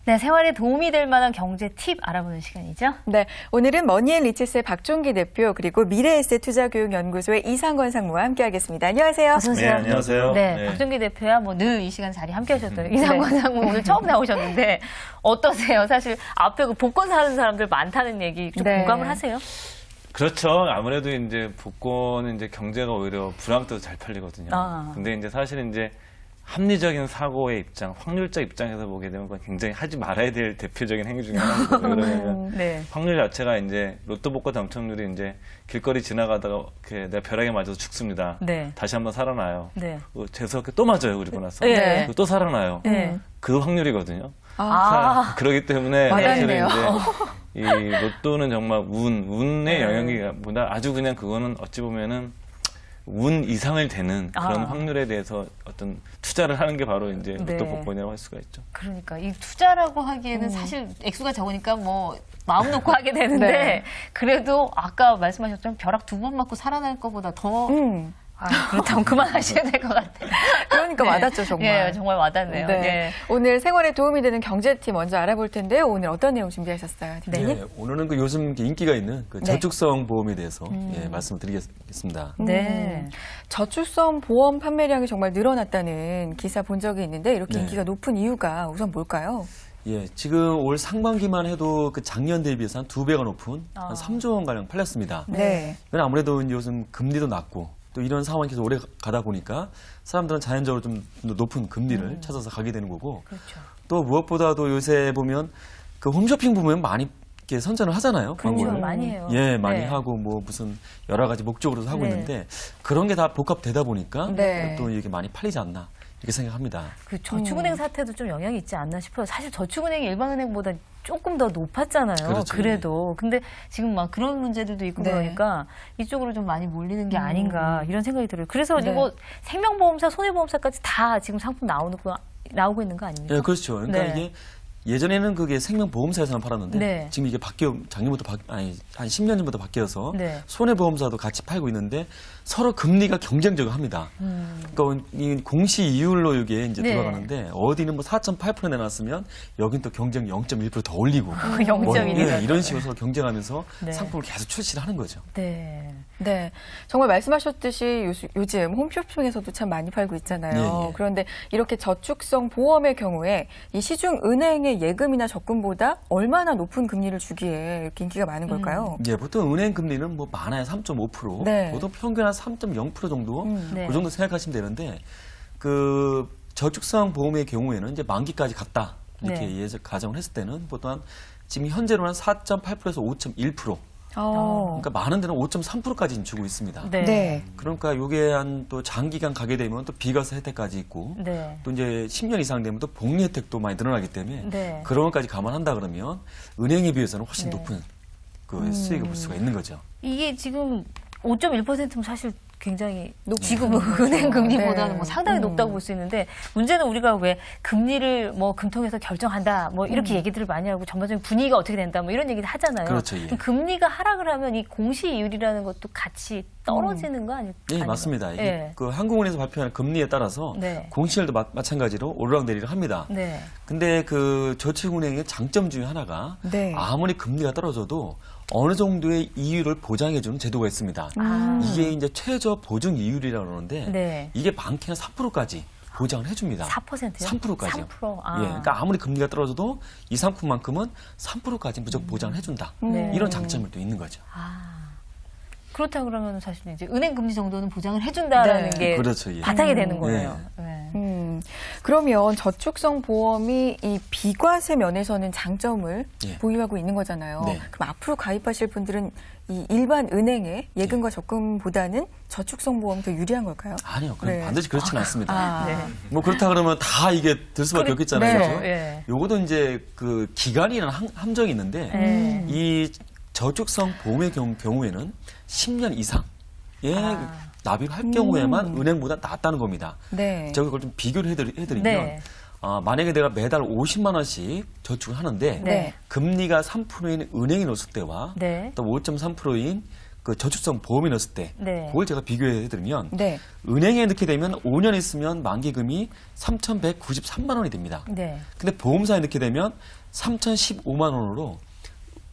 네, 생활에 도움이 될 만한 경제 팁 알아보는 시간이죠. 네, 오늘은 머니앤리츠스의 박종기 대표 그리고 미래에셋투자교육연구소의 이상권 상무와 함께하겠습니다. 안녕하세요. 어서 오세요. 네, 안녕하세요. 네, 네. 박종기 대표야 뭐 늘 이 시간 자리 함께 하셨던 이상권 상무 오늘 처음 나오셨는데 어떠세요? 사실 앞에 그 복권 사는 사람들 많다는 얘기 좀 네. 공감을 하세요? 그렇죠. 아무래도 이제 복권은 이제 경제가 오히려 불황 때도 잘 팔리거든요. 아. 근데 이제 사실 이제 합리적인 사고의 입장, 확률적 입장에서 보게 되면 그건 굉장히 하지 말아야 될 대표적인 행위 중에 하나거든요. 그러면 네. 확률 자체가 이제 로또 복권 당첨률이 이제 길거리 지나가다가 이렇게 내가 벼락에 맞아서 죽습니다. 네. 다시 한번 살아나요. 네. 재수없게 또 맞아요. 그리고 나서. 네. 그리고 또 살아나요. 네. 그 확률이거든요. 아. 그렇기 때문에 사실은 와닿네요. 이제 이 로또는 정말 운의 영역이보다 아주 그냥 그거는 어찌 보면은 운 이상을 되는 그런 아. 확률에 대해서 어떤 투자를 하는 게 바로 이제 로또 네. 복권이라고 할 수가 있죠. 그러니까 이 투자라고 하기에는 사실 액수가 적으니까 뭐 마음 놓고 하게 되는데 네. 그래도 아까 말씀하셨던 벼락 2번 맞고 살아날 것보다 더 그렇다면 그만하셔야 될 것 같아요. 그러니까 와닿죠, 정말. 예, 정말 와닿네요. 네. 예. 오늘 생활에 도움이 되는 경제팁 먼저 알아볼 텐데요. 오늘 어떤 내용 준비하셨어요, 대표님? 네, 오늘은 그 요즘 인기가 있는 그 네. 저축성 보험에 대해서 말씀을 드리겠습니다. 네. 저축성 보험 판매량이 정말 늘어났다는 기사 본 적이 있는데 이렇게 네. 인기가 높은 이유가 우선 뭘까요? 예, 지금 올 상반기만 해도 그 작년 대비해서 한 2배가 높은 한 3조 원 가량 팔렸습니다. 네. 그건 아무래도 요즘 금리도 낮고 또 이런 상황이 계속 오래 가다 보니까 사람들은 자연적으로 좀 높은 금리를 찾아서 가게 되는 거고 그렇죠. 또 무엇보다도 요새 보면 그 홈쇼핑 보면 많이 이렇게 선전을 하잖아요. 그렇죠. 광고를. 많이 해요. 예, 많이 네. 하고 뭐 무슨 여러 가지 목적으로도 하고 네. 있는데 그런 게 다 복합되다 보니까 네. 또 이게 많이 팔리지 않나 이렇게 생각합니다. 그 저축은행 사태도 좀 영향이 있지 않나 싶어요. 사실 저축은행이 일반은행보다 조금 더 높았잖아요. 그렇죠. 그래도. 근데 지금 막 그런 문제들도 있고 네. 그러니까 이쪽으로 좀 많이 몰리는 게 아닌가 이런 생각이 들어요. 그래서 네. 이거 생명보험사, 손해보험사까지 다 지금 상품 나오고 있는 거 아닙니까? 예, 그렇죠. 그러니까 네. 이게 예전에는 그게 생명보험사에서만 팔았는데 네. 지금 이게 작년부터 한 10년 전부터 바뀌어서 네. 손해보험사도 같이 팔고 있는데 서로 금리가 경쟁적으로 합니다. 그러니까 이 공시 이율로 이게 이제 네. 들어가는데 어디는 뭐 4.8% 내놨으면 여긴 또 경쟁 0.1% 더 올리고 0.1%. 예, 이런 식으로 서로 경쟁하면서 네. 상품을 계속 출시를 하는 거죠. 네. 네, 정말 말씀하셨듯이 요즘 홈쇼핑에서도 참 많이 팔고 있잖아요. 네, 네. 그런데 이렇게 저축성 보험의 경우에 이 시중 은행의 예금이나 적금보다 얼마나 높은 금리를 주기에 이렇게 인기가 많은 걸까요? 예, 보통 은행 금리는 뭐 많아야 3.5%, 네. 보통 평균 한 3.0% 정도, 네. 그 정도 생각하시면 되는데, 그 저축성 보험의 경우에는 이제 만기까지 갔다 이렇게 네. 가정을 했을 때는 보통 한 지금 현재로는 4.8%에서 5.1%, 그러니까 많은 데는 5.3%까지 주고 있습니다. 네. 네. 그러니까 이게 한 또 장기간 가게 되면 또 비과세 혜택까지 있고, 네. 또 이제 10년 이상 되면 또 복리 혜택도 많이 늘어나기 때문에 네. 그런 것까지 감안한다 그러면 은행에 비해서는 훨씬 네. 높은 그 수익을 볼 수가 있는 거죠. 이게 지금 5.1%면 사실 굉장히 지금 높죠. 은행 금리보다는 네. 뭐 상당히 높다고 볼 수 있는데 문제는 우리가 왜 금리를 뭐 금통에서 결정한다 뭐 이렇게 얘기들을 많이 하고 전반적인 분위기가 어떻게 된다 뭐 이런 얘기를 하잖아요. 그렇죠, 예. 금리가 하락을 하면 이 공시이율이라는 것도 같이 떨어지는 거 아닐까요? 네, 맞습니다. 이게 예. 그 한국은행에서 발표하는 금리에 따라서 네. 공시율도 마찬가지로 오르락내리락 합니다. 네. 근데 그 저축은행의 장점 중에 하나가 네. 아무리 금리가 떨어져도 어느 정도의 이율을 보장해주는 제도가 있습니다. 아. 이게 이제 최저 보증 이율이라고 그러는데 네. 이게 많게는 3%까지 보장을 해줍니다. 4%요? 3%까지요. 3%? 아. 예, 그러니까 아무리 금리가 떨어져도 이 상품만큼은 3%까지 무조건 보장을 해준다. 네. 이런 장점이 또 있는 거죠. 아. 그렇다 그러면 사실 이제 은행 금리 정도는 보장을 해준다라는 네. 게 그렇죠, 예. 바탕이 되는 거예요. 네. 그러면 저축성 보험이 이 비과세 면에서는 장점을 예. 보유하고 있는 거잖아요. 네. 그럼 앞으로 가입하실 분들은 이 일반 은행의 예금과 적금보다는 저축성 보험이 더 유리한 걸까요? 아니요, 네. 반드시 그렇지는 않습니다. 아. 네. 뭐 그렇다 그러면 다 이게 들 수밖에 없겠잖아요. 네. 그죠? 예. 요것도 이제 그 기간이라는 함정이 있는데 네. 이 저축성 보험의 경우에는 10년 이상의 납입을 할 경우에만 은행보다 낫다는 겁니다. 네. 제가 그걸 좀 비교를 해드리면 네. 만약에 내가 매달 50만 원씩 저축을 하는데 네. 금리가 3%인 은행에 넣었을 때와 네. 또 5.3%인 그 저축성 보험에 넣었을 때 네. 그걸 제가 비교해 드리면 네. 은행에 넣게 되면 5년 있으면 만기금이 3,193만 원이 됩니다. 네. 근데 보험사에 넣게 되면 3,015만 원으로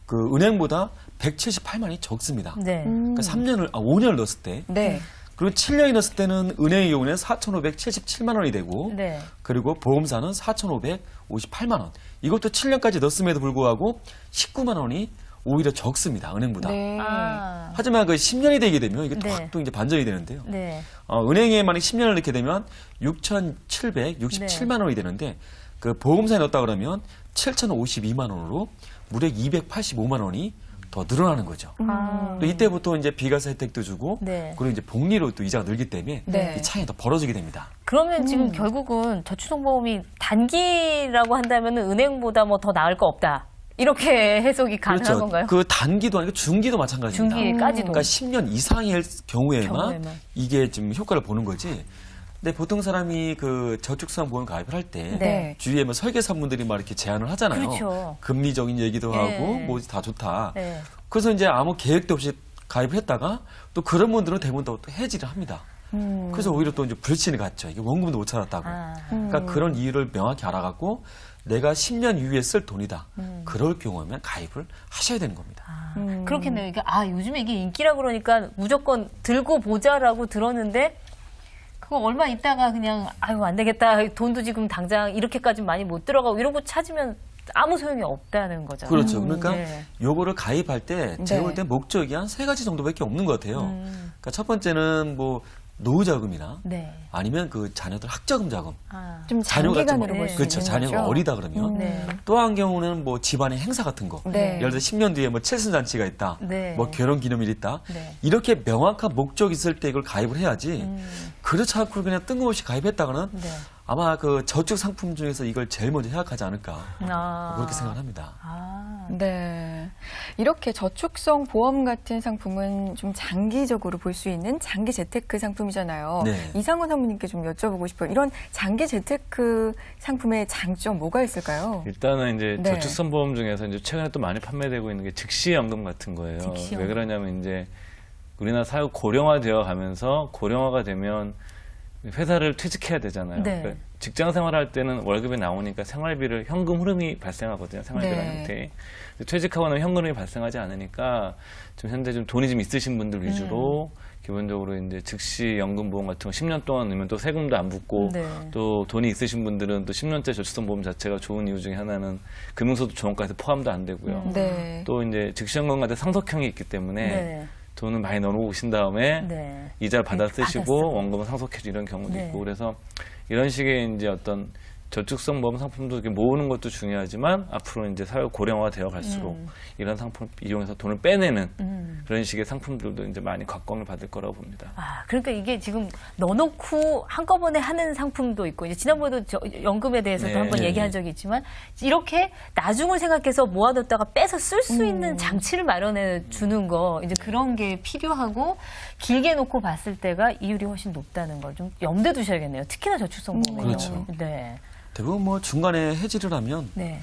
그 은행보다 178만 원이 적습니다. 네. 그러니까 5년을 넣었을 때 네. 그리고 7년이 넣었을 때는 은행의 경우는 4,577만 원이 되고 네. 그리고 보험사는 4,558만 원. 이것도 7년까지 넣었음에도 불구하고 19만 원이 오히려 적습니다. 은행보다. 네. 아. 하지만 그 10년이 되게 되면 이게 네. 확 또 이제 반전이 되는데요. 네. 은행에 만약 10년을 넣게 되면 6,767만 원이 되는데 그 보험사에 넣었다 그러면 7,052만 원으로 무려 285만 원이 더 늘어나는 거죠. 아. 또 이때부터 이제 비과세 혜택도 주고 네. 그리고 이제 복리로 또 이자가 늘기 때문에 네. 이 차이가 더 벌어지게 됩니다. 그러면 지금 결국은 저축성보험이 단기라고 한다면 은행보다 뭐 더 나을 거 없다. 이렇게 해석이 가능한 건가요? 그 단기도 아니고 중기도 마찬가지입니다. 중기까지도. 그러니까 10년 이상일 경우에만 경우에만. 이게 지금 효과를 보는 거지. 근데 보통 사람이 그 저축성 보험 가입을 할 때 네. 주위에 뭐 설계사분들이 막 이렇게 제안을 하잖아요. 그렇죠. 금리적인 얘기도 예. 하고 뭐 다 좋다. 네. 그래서 이제 아무 계획도 없이 가입을 했다가 또 그런 분들은 대부분 또 해지를 합니다. 그래서 오히려 또 이제 불신이 갔죠. 이게 원금도 못 찾았다고. 아. 그러니까 그런 이유를 명확히 알아갖고 내가 10년 이후에 쓸 돈이다. 그럴 경우면 가입을 하셔야 되는 겁니다. 그렇겠네요. 이게 요즘에 이게 인기라 그러니까 무조건 들고 보자라고 들었는데 그거 얼마 있다가 그냥 안 되겠다. 돈도 지금 당장 이렇게까지 많이 못 들어가고 이런 거 찾으면 아무 소용이 없다는 거잖아요. 그렇죠. 그러니까 네. 요거를 가입할 때 제가 네. 볼 때 목적이 한 3가지 정도밖에 없는 것 같아요. 그러니까 첫 번째는 뭐 노후자금이나 네. 아니면 그 자녀들 학자금 자금. 좀 자녀가 좀 장기간으로 볼 수 그렇죠. 있는 자녀가 거죠. 어리다 그러면 네. 또 한 경우는 뭐 집안의 행사 같은 거. 네. 예를 들어 10년 뒤에 뭐 칠순잔치가 있다. 네. 뭐 결혼 기념일 있다. 네. 이렇게 명확한 목적이 있을 때 이걸 가입을 해야지. 그렇지 않고 그냥 뜬금없이 가입했다가는 네. 아마 그 저축 상품 중에서 이걸 제일 먼저 생각하지 않을까. 그렇게 생각을 합니다. 네. 이렇게 저축성 보험 같은 상품은 좀 장기적으로 볼 수 있는 장기 재테크 상품이잖아요. 네. 이상원 사모님께 좀 여쭤보고 싶어요. 이런 장기 재테크 상품의 장점 뭐가 있을까요? 일단은 이제 네. 저축성 보험 중에서 이제 최근에 또 많이 판매되고 있는 게 즉시연금 같은 거예요. 즉시연금. 왜 그러냐면 이제 우리나라 사회 고령화되어 가면서 고령화가 되면 회사를 퇴직해야 되잖아요. 네. 그러니까 직장 생활할 때는 월급이 나오니까 생활비를 현금 흐름이 발생하거든요. 생활비라는 네. 형태. 퇴직하고 나면 현금 흐름이 발생하지 않으니까 좀 현재 좀 돈이 좀 있으신 분들 위주로 기본적으로 이제 즉시 연금 보험 같은 거 10년 동안 넣으면 또 세금도 안 붙고 네. 또 돈이 있으신 분들은 또 10년째 저축성 보험 자체가 좋은 이유 중에 하나는 금융소득 종합과에서 포함도 안 되고요. 네. 또 이제 즉시연금 같은 상속형이 있기 때문에 네. 돈을 많이 넣어놓으신 다음에 네. 이자를 받아 받아 쓰시고 쓰고. 원금을 상속해주 이런 경우도 네. 있고 그래서 이런 식의 이제 어떤 저축성 보험 상품도 이렇게 모으는 것도 중요하지만 앞으로 이제 사회 고령화가 되어 갈수록 이런 상품 이용해서 돈을 빼내는 그런 식의 상품들도 이제 많이 각광을 받을 거라고 봅니다. 그러니까 이게 지금 넣어놓고 한꺼번에 하는 상품도 있고, 이제 지난번에도 연금에 대해서도 네. 한번 얘기한 적이 있지만, 이렇게 나중을 생각해서 모아뒀다가 빼서 쓸 수 있는 장치를 마련해 주는 거, 이제 그런 게 필요하고, 길게 놓고 봤을 때가 이율이 훨씬 높다는 걸 좀 염두에 두셔야겠네요. 특히나 저축성 보험의 그렇죠. 경우. 네. 대부분 뭐 중간에 해지를 하면 네.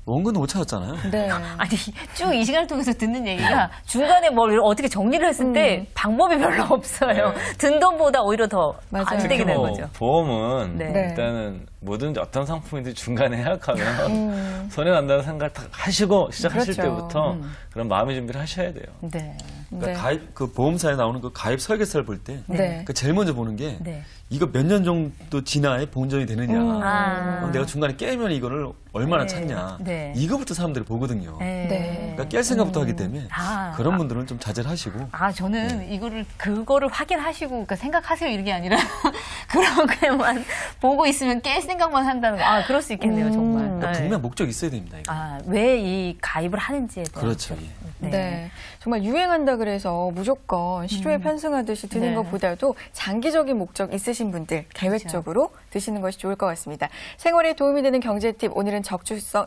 원금도 못 찾았잖아요. 네. 아니, 쭉 이 시간을 통해서 듣는 얘기가 중간에 뭘 어떻게 정리를 했을 때 방법이 별로 없어요. 든 돈보다 오히려 더 맞아요. 안 특히 되게 되는 뭐 거죠. 보험은 네. 일단은 뭐든지 어떤 상품이든지 중간에 해약하면 손해 난다는 생각을 딱 하시고 시작하실 그렇죠. 때부터 그런 마음의 준비를 하셔야 돼요. 네. 그러니까 네. 가입 그 보험사에 나오는 그 가입 설계서를 볼 때 네. 그 제일 먼저 보는 게 네. 이거 몇 년 정도 지나야 본전이 되느냐. 그럼 내가 중간에 깨면 이거를 얼마나 네. 찾냐. 네. 이거부터 사람들이 보거든요. 네. 그러니까 깰 생각부터 하기 때문에 아. 그런 분들은 좀 자제를 하시고. 저는 그거를 확인하시고, 그러니까 생각하세요 이런 게 아니라, 그렇게만 보고 있으면 깰 생각만 한다는 거. 그럴 수 있겠네요, 정말. 그러니까 네. 분명 목적이 있어야 됩니다. 이거. 왜 이 가입을 하는지에 대한. 그렇죠. 예. 네. 정말 유행한다 그래서 무조건 시조에 편승하듯이 드는 네. 것보다도 장기적인 목적 있으신 분들 계획적으로 드시는 것이 좋을 것 같습니다. 생활에 도움이 되는 경제 팁, 오늘은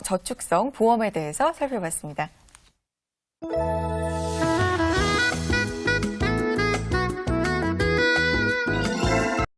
저축성 보험에 대해서 살펴봤습니다.